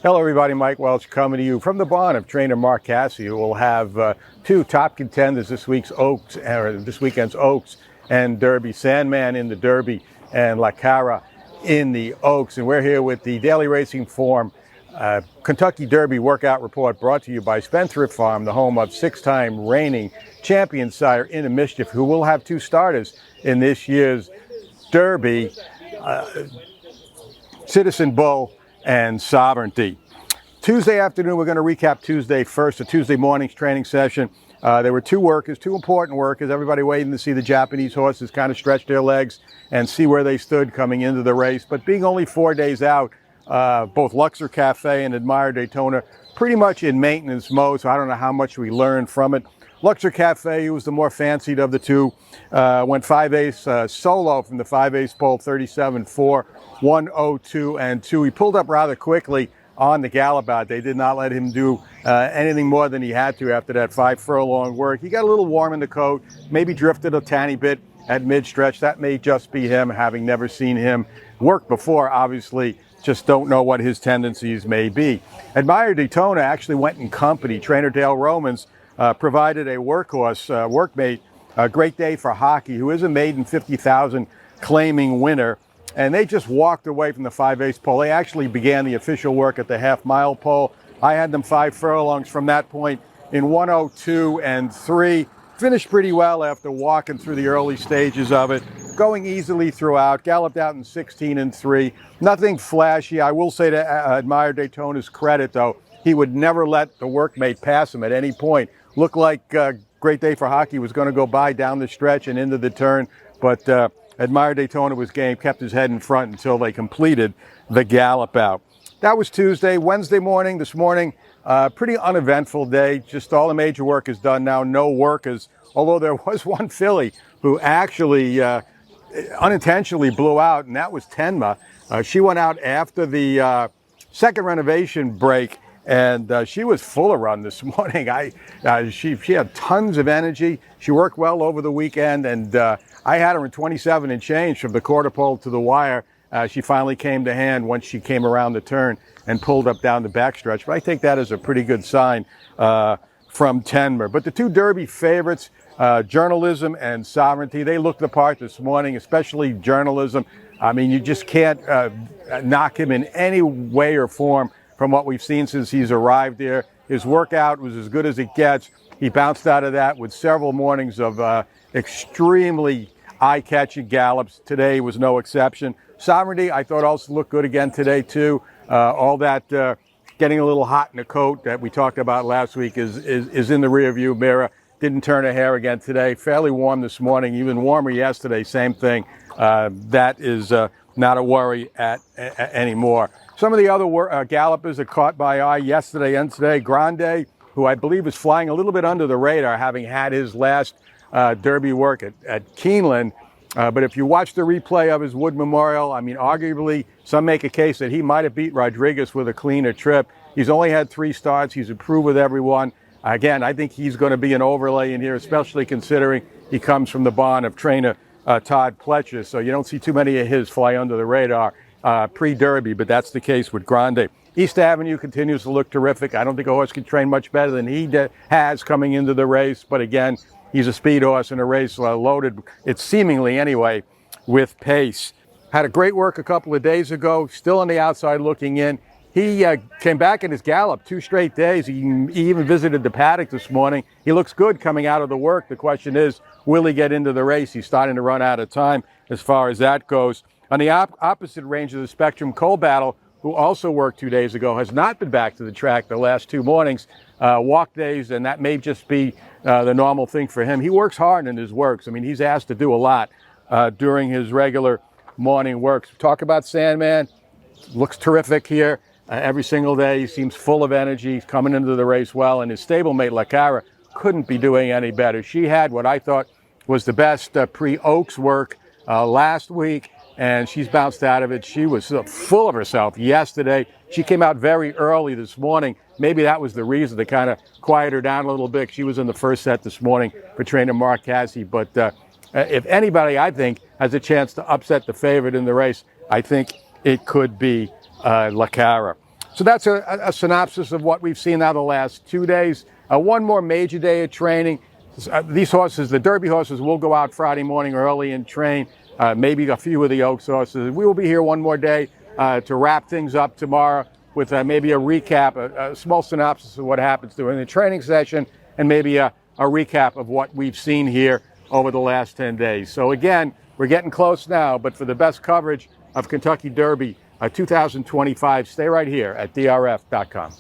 Hello everybody, Mike Welsch coming to you from the barn of trainer Mark Cassie, who will have two top contenders this weekend's Oaks and Derby. Sandman in the Derby and La Cara in the Oaks. And we're here with the Daily Racing Form Kentucky Derby Workout Report, brought to you by Spendthrift Farm, the home of six-time reigning champion sire In the Mischief, who will have two starters in this year's Derby, Citizen Bull and Sovereignty. Tuesday afternoon, we're going to recap Tuesday first, a Tuesday morning's training session. There were two important workers, everybody waiting to see the Japanese horses kind of stretch their legs and see where they stood coming into the race. But being only 4 days out, both Luxor Cafe and Admire Daytona pretty much in maintenance mode, so I don't know how much we learned from it. Luxor Cafe, who was the more fancied of the two, went 5/8 solo from the 5/8 pole, 37-4, 102 and 2. He pulled up rather quickly on the gallop out. They did not let him do anything more than he had to after that 5 furlong work. He got a little warm in the coat, maybe drifted a tiny bit at mid-stretch. That may just be him, having never seen him work before, obviously. Just don't know what his tendencies may be. Admire Daytona actually went in company. Trainer Dale Romans provided a workhorse, workmate, a Great Day for Hockey, who is a maiden 50,000 claiming winner. And they just walked away from the 5/8 pole. They actually began the official work at the half-mile pole. I had them 5 furlongs from that point in 102 and 3. Finished pretty well after walking through the early stages of it, going easily throughout, galloped out in 16 and 3. Nothing flashy. I will say to Admire Daytona's credit, though, he would never let the workmate pass him at any point. Looked like Great Day for Hockey was going to go by down the stretch and into the turn, but Admire Daytona was game, kept his head in front until they completed the gallop out. That was Tuesday. Wednesday morning, this morning, pretty uneventful day. Just all the major work is done now, no workers, although there was one filly who actually unintentionally blew out, and that was Tenma. She went out after the second renovation break, and she was full of run this morning. She had tons of energy. She worked well over the weekend, and I had her in 27 and change from the quarter pole to the wire. She finally came to hand once she came around the turn and pulled up down the backstretch. But I take that as a pretty good sign from Tenmer. But the two Derby favorites, Journalism and Sovereignty, they looked the part this morning, especially Journalism. I mean, you just can't knock him in any way or form from what we've seen since he's arrived there. His workout was as good as it gets. He bounced out of that with several mornings of extremely eye-catching gallops. Today was no exception. Sovereignty, I thought, also looked good again today, too. All that getting a little hot in the coat that we talked about last week is in the rearview mirror. Didn't turn a hair again today. Fairly warm this morning, even warmer yesterday, same thing. That is not a worry anymore. Some of the other gallopers are caught by eye yesterday and today. Grande, who I believe is flying a little bit under the radar, having had his last Derby work at Keeneland. But if you watch the replay of his Wood Memorial, I mean, arguably, some make a case that he might have beat Rodriguez with a cleaner trip. He's only had 3 starts. He's improved with everyone. Again, I think he's going to be an overlay in here, especially considering he comes from the barn of trainer Todd Pletcher. So you don't see too many of his fly under the radar pre-Derby, but that's the case with Grande. East Avenue continues to look terrific. I don't think a horse can train much better than he has coming into the race. But again, he's a speed horse in a race loaded, it's seemingly anyway, with pace. Had a great work a couple of days ago, still on the outside looking in. He came back in his gallop 2 straight days. He even visited the paddock this morning. He looks good coming out of the work. The question is, will he get into the race? He's starting to run out of time as far as that goes. On the opposite range of the spectrum, Coal Battle, who also worked 2 days ago, has not been back to the track the last 2 mornings, walk days, and that may just be the normal thing for him. He works hard in his works. I mean, he's asked to do a lot during his regular morning works. Talk about Sandman, looks terrific here. Every single day, he seems full of energy. He's coming into the race well, and his stablemate, La Cara, couldn't be doing any better. She had what I thought was the best pre-Oaks work last week, and she's bounced out of it. She was full of herself yesterday. She came out very early this morning. Maybe that was the reason to kind of quiet her down a little bit. She was in the first set this morning for trainer Mark Cassie, but if anybody, I think, has a chance to upset the favorite in the race, I think it could be La Cara. So that's a synopsis of what we've seen out of the last 2 days. One more major day of training. These horses, the Derby horses, will go out Friday morning early and train. Maybe a few of the Oaks horses. We will be here one more day to wrap things up tomorrow with maybe a recap, a small synopsis of what happens during the training session, and maybe a recap of what we've seen here over the last 10 days. So again, we're getting close now, but for the best coverage of Kentucky Derby 2025, stay right here at DRF.com.